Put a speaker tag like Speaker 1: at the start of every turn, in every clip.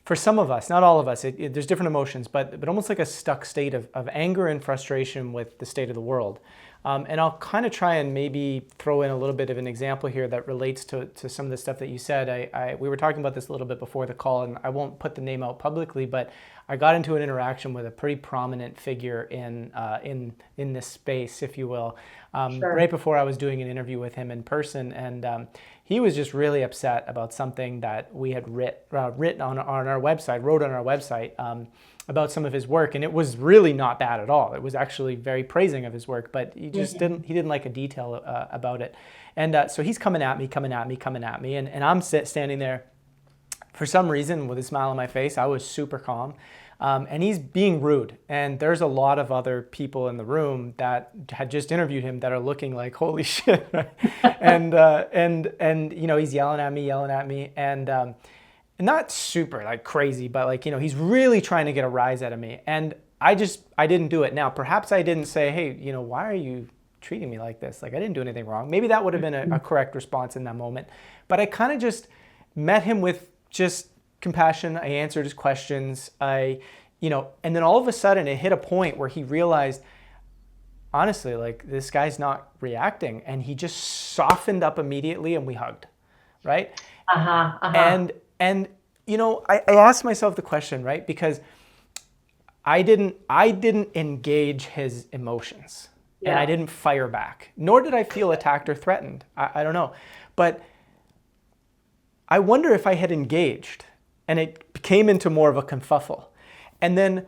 Speaker 1: for some of us, not all of us, there's different emotions, but almost like a stuck state of anger and frustration with the state of the world. And I'll kind of try and maybe throw in a little bit of an example here that relates to some of the stuff that you said. We were talking about this a little bit before the call, and I won't put the name out publicly, but I got into an interaction with a pretty prominent figure in this space, if you will,
Speaker 2: Sure.
Speaker 1: right before I was doing an interview with him in person, and he was just really upset about something that we had wrote on our website. About some of his work, and it was really not bad at all. It was actually very praising of his work, but he just didn't like a detail about it. And so he's coming at me, and I'm standing there for some reason with a smile on my face. I was super calm, and he's being rude. And there's a lot of other people in the room that had just interviewed him that are looking like, holy shit, right? and he's yelling at me, and not super like crazy, but like, he's really trying to get a rise out of me. And I didn't do it. Now, perhaps I didn't say, hey, why are you treating me like this? Like, I didn't do anything wrong. Maybe that would have been a correct response in that moment. But I kind of just met him with just compassion. I answered his questions. And then all of a sudden it hit a point where he realized, honestly, like, this guy's not reacting. And he just softened up immediately, and we hugged, right? And I asked myself the question, right? Because I didn't engage his emotions, and I didn't fire back, nor did I feel attacked or threatened. I don't know. But I wonder if I had engaged and it came into more of a kerfuffle. And then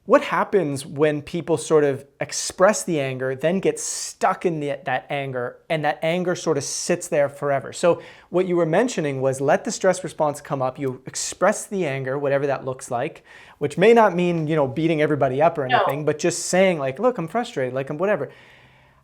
Speaker 1: what happens when people sort of express the anger, then get stuck in that anger, and that anger sort of sits there forever? So what you were mentioning was, let the stress response come up, you express the anger, whatever that looks like, which may not mean, beating everybody up or anything, but just saying like, look, I'm frustrated, like I'm whatever.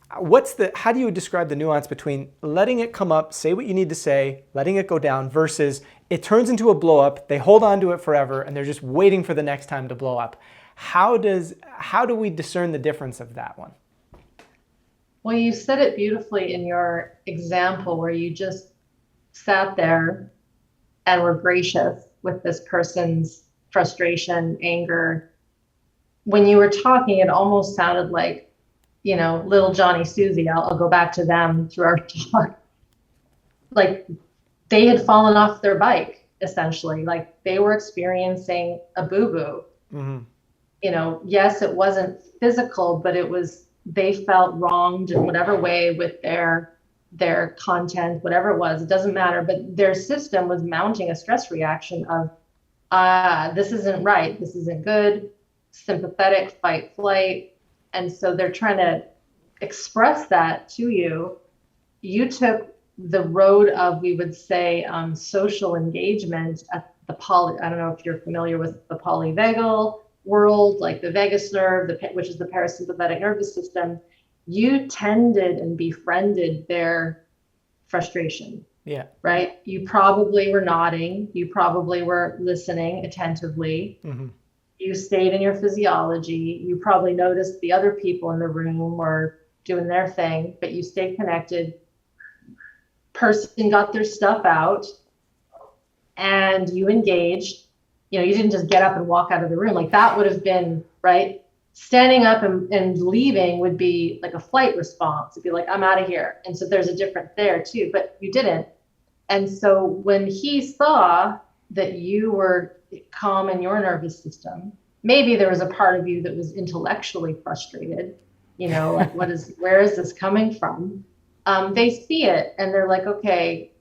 Speaker 1: How do you describe the nuance between letting it come up, say what you need to say, letting it go down, versus it turns into a blow up, they hold on to it forever, and they're just waiting for the next time to blow up? How do we discern the difference of that one?
Speaker 2: Well, you said it beautifully in your example where you just sat there and were gracious with this person's frustration, anger. When you were talking, it almost sounded like, little Johnny Susie. I'll go back to them through our talk. Like, they had fallen off their bike, essentially. Like, they were experiencing a boo-boo.
Speaker 1: Mm-hmm.
Speaker 2: Yes, it wasn't physical, but they felt wronged in whatever way with their content, whatever it was, it doesn't matter. But their system was mounting a stress reaction of, this isn't right, this isn't good, sympathetic, fight, flight. And so they're trying to express that to you. You took the road of, we would say, social engagement at the I don't know if you're familiar with the polyvagal world, like the vagus nerve, which is the parasympathetic nervous system. You tended and befriended their frustration.
Speaker 1: Yeah.
Speaker 2: Right? You probably were nodding. You probably were listening attentively.
Speaker 1: Mm-hmm.
Speaker 2: You stayed in your physiology. You probably noticed the other people in the room were doing their thing, but you stayed connected. Person got their stuff out, and you engaged. You didn't just get up and walk out of the room. Like, that would have been, right? Standing up and leaving would be like a flight response. It'd be like, I'm out of here. And so there's a difference there too, but you didn't. And so when he saw that you were calm in your nervous system, maybe there was a part of you that was intellectually frustrated, like, where is this coming from? They see it and they're like, okay,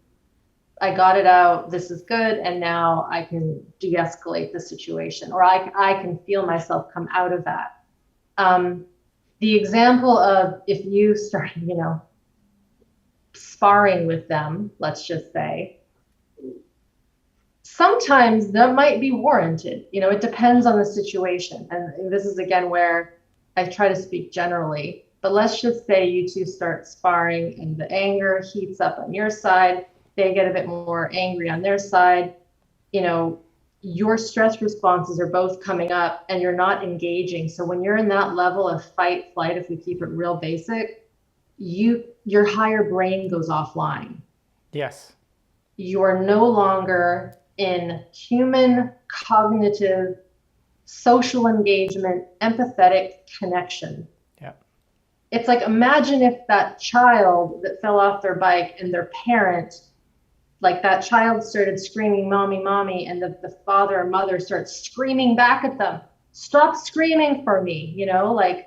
Speaker 2: I got it out. This is good. And now I can de-escalate the situation, or I can feel myself come out of that. The example of, if you start, sparring with them, let's just say, sometimes that might be warranted. It depends on the situation. And this is, again, where I try to speak generally, but let's just say you two start sparring and the anger heats up on your side. They get a bit more angry on their side. Your stress responses are both coming up and you're not engaging. So when you're in that level of fight, flight, if we keep it real basic, your higher brain goes offline.
Speaker 1: Yes.
Speaker 2: You are no longer in human cognitive, social engagement, empathetic connection.
Speaker 1: Yeah.
Speaker 2: It's like, imagine if that child that fell off their bike and their parent, like that child started screaming, mommy, mommy, and the father or mother starts screaming back at them, stop screaming for me, like,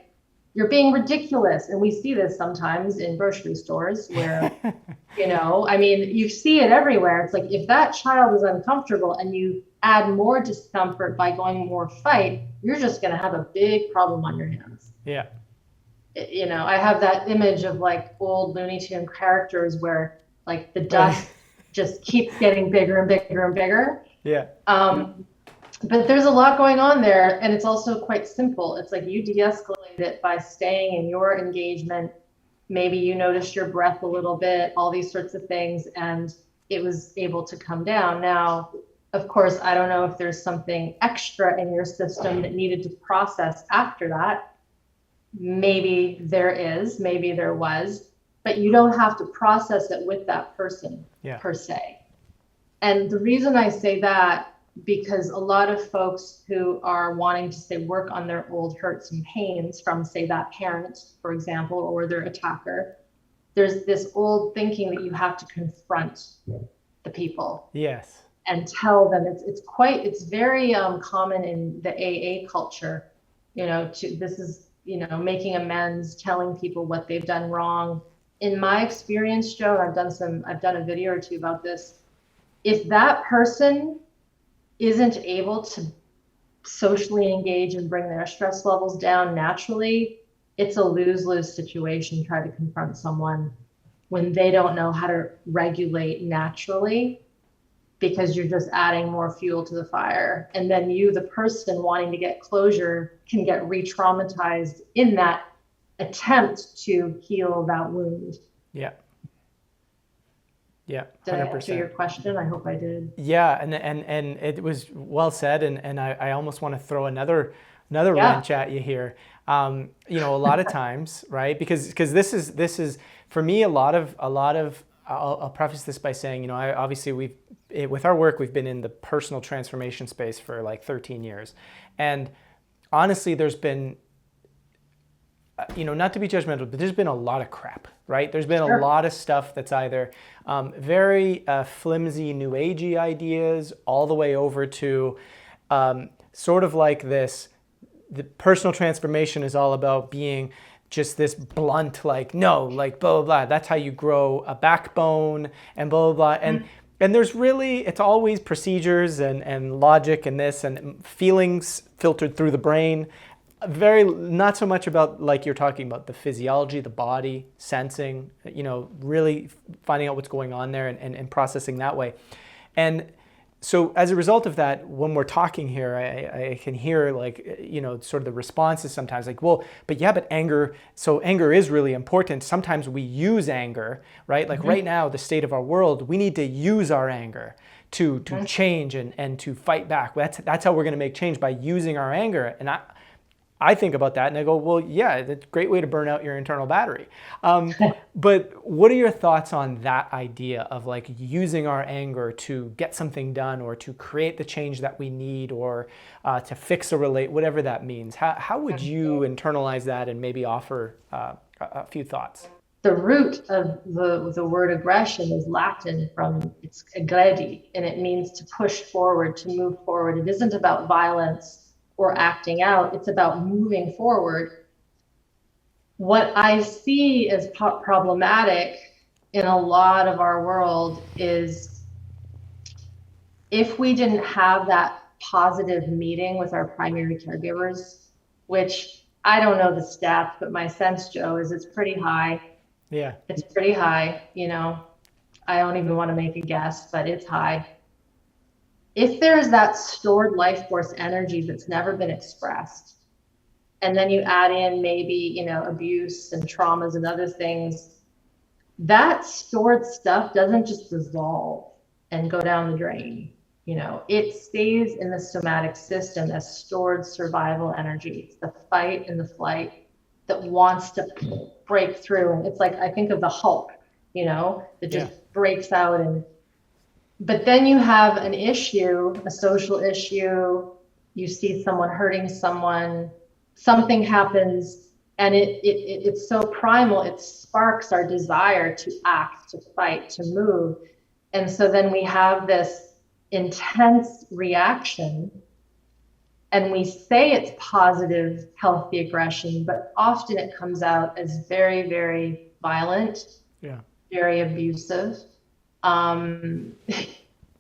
Speaker 2: you're being ridiculous. And we see this sometimes in grocery stores where, I mean, you see it everywhere. It's like, if that child is uncomfortable and you add more discomfort by going more fight, you're just going to have a big problem on your hands.
Speaker 1: Yeah.
Speaker 2: I have that image of like old Looney Tune characters where like the dust just keeps getting bigger and bigger and bigger.
Speaker 1: Yeah.
Speaker 2: But there's a lot going on there, and it's also quite simple. It's like you de-escalate it by staying in your engagement. Maybe you noticed your breath a little bit, all these sorts of things, and it was able to come down. Now, of course, I don't know if there's something extra in your system that needed to process after that. Maybe there is, maybe there was, but you don't have to process it with that person per se. And the reason I say that, because a lot of folks who are wanting to say work on their old hurts and pains from, say, that parent, for example, or their attacker, there's this old thinking that you have to confront the people.
Speaker 1: Yes.
Speaker 2: And tell them. It's very common in the AA culture, making amends, telling people what they've done wrong. In my experience, Joe, I've done a video or two about this. If that person isn't able to socially engage and bring their stress levels down naturally, it's a lose-lose situation. Try to confront someone when they don't know how to regulate naturally, because you're just adding more fuel to the fire. And then you, the person wanting to get closure, can get re-traumatized in that attempt to heal that wound.
Speaker 1: Yeah. Yeah, 100%.
Speaker 2: Did I answer your question? I hope I did.
Speaker 1: Yeah, and it was well said, and I almost want to throw another wrench at you here. A lot of times, right? Because this is for me a lot of. I'll preface this by saying, with our work, we've been in the personal transformation space for like 13 years, and honestly, there's been, not to be judgmental, but there's been a lot of crap, right? There's been a lot of stuff that's either very flimsy, new agey ideas, all the way over to sort of like this. The personal transformation is all about being just this blunt, like, no, like blah, blah, blah. That's how you grow a backbone and blah, blah, blah. And there's really, it's always procedures and logic and this and feelings filtered through the brain. Very, not so much about, like you're talking about, the physiology, the body, sensing, really finding out what's going on there and processing that way. And so as a result of that, when we're talking here, I can hear sort of the responses sometimes like, well, but anger, so anger is really important. Sometimes we use anger, right? Like right now, the state of our world, we need to use our anger to change and to fight back. That's how we're going to make change, by using our anger. And I think about that and I go, well, yeah, that's a great way to burn out your internal battery. But what are your thoughts on that idea of like using our anger to get something done or to create the change that we need or to fix whatever that means? How would you internalize that and maybe offer a few thoughts?
Speaker 2: The root of the word aggression is Latin it's aggredi, and it means to push forward, to move forward. It isn't about violence or acting out, it's about moving forward. What I see as problematic in a lot of our world is if we didn't have that positive meeting with our primary caregivers, which I don't know the stats, but my sense, Joe, is it's pretty high.
Speaker 1: Yeah.
Speaker 2: It's pretty high, I don't even want to make a guess, but it's high. If there's that stored life force energy that's never been expressed, and then you add in maybe, abuse and traumas and other things, that stored stuff doesn't just dissolve and go down the drain. It stays in the somatic system as stored survival energy. It's the fight and the flight that wants to break through. And it's like, I think of the Hulk, that just breaks out and But then you have an issue, a social issue, you see someone hurting someone, something happens, and it's so primal, it sparks our desire to act, to fight, to move. And so then we have this intense reaction, and we say it's positive, healthy aggression, but often it comes out as very, very violent, very abusive. I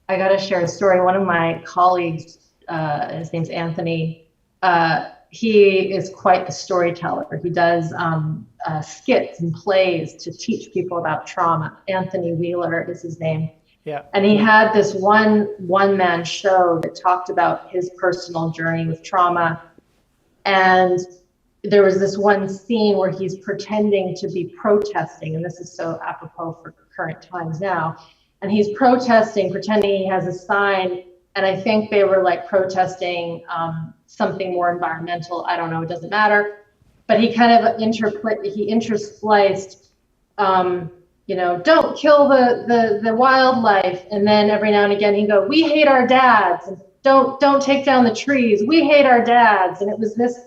Speaker 2: got to share a story. One of my colleagues, his name's Anthony, he is quite the storyteller. He does skits and plays to teach people about trauma. Anthony Wheeler is his name.
Speaker 1: Yeah.
Speaker 2: And he had this one-man show that talked about his personal journey with trauma. And there was this one scene where he's pretending to be protesting, and this is so apropos for current times now. And he's protesting, pretending he has a sign. And I think they were like protesting something more environmental. I don't know, it doesn't matter. But he kind of interspliced, don't kill the wildlife. And then every now and again he'd go, we hate our dads. And don't take down the trees. We hate our dads. And it was this,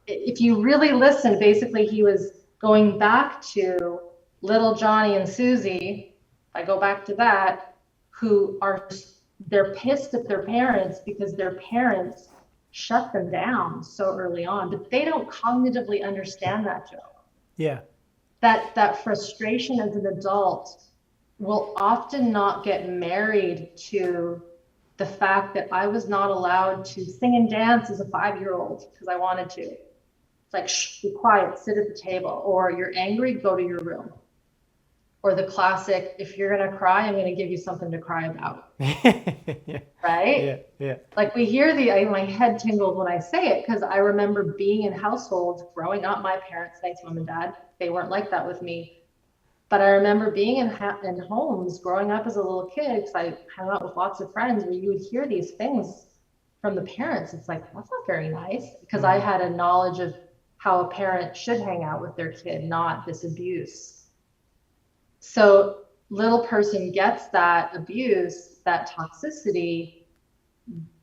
Speaker 2: if you really listen, basically he was going back to little Johnny and Susie, I go back to that, they're pissed at their parents because their parents shut them down so early on, but they don't cognitively understand that, Joe.
Speaker 1: Yeah.
Speaker 2: That frustration as an adult will often not get married to the fact that I was not allowed to sing and dance as a 5-year-old because I wanted to. It's like, shh, be quiet, sit at the table, or you're angry, go to your room. Or the classic, if you're going to cry, I'm going to give you something to cry about.
Speaker 1: Yeah.
Speaker 2: Right?
Speaker 1: Yeah. Yeah.
Speaker 2: Like we hear my head tingles when I say it, because I remember being in households growing up, my parents, thanks mom and dad, they weren't like that with me. But I remember being in homes growing up as a little kid, because I hung out with lots of friends where you would hear these things from the parents. It's like, that's not very nice, because I had a knowledge of how a parent should hang out with their kid, not this abuse. So little person gets that abuse, that toxicity,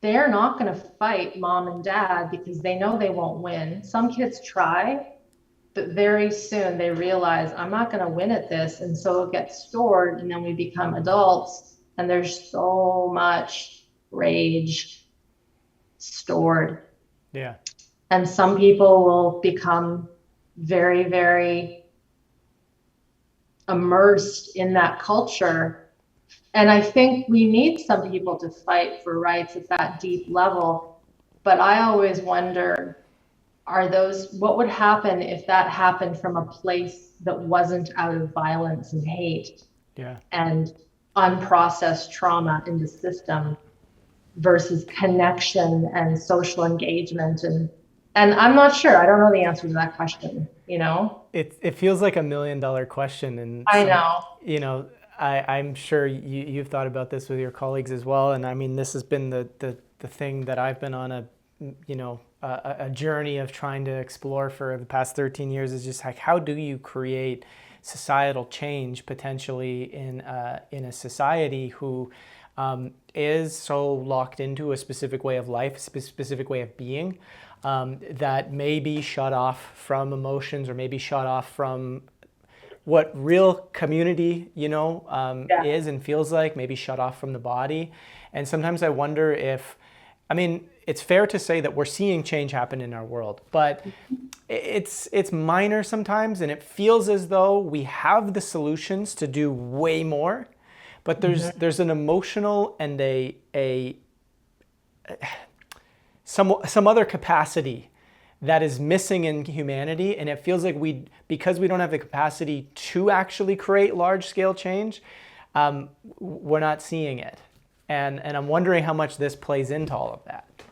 Speaker 2: they're not going to fight mom and dad because they know they won't win. Some kids try, but very soon they realize I'm not going to win at this. And so it gets stored, and then we become adults and there's so much rage stored.
Speaker 1: Yeah.
Speaker 2: And some people will become very, very immersed in that culture. And I think we need some people to fight for rights at that deep level. But I always wonder, what would happen if that happened from a place that wasn't out of violence and hate and unprocessed trauma in the system versus connection and social engagement? And I'm not sure. I don't know the answer to that question, It
Speaker 1: feels like $1 million question. And
Speaker 2: I know.
Speaker 1: I'm sure you've thought about this with your colleagues as well. And I mean, this has been the thing that I've been on a journey of trying to explore for the past 13 years, is just like, how do you create societal change potentially in a society who is so locked into a specific way of life, a specific way of being, that may be shut off from emotions, or maybe shut off from what real community, is and feels like, maybe shut off from the body. And sometimes I wonder if, it's fair to say that we're seeing change happen in our world, but it's minor sometimes, and it feels as though we have the solutions to do way more, but there's an emotional and some other capacity that is missing in humanity. And it feels like because we don't have the capacity to actually create large scale change, we're not seeing it. And I'm wondering how much this plays into all of that.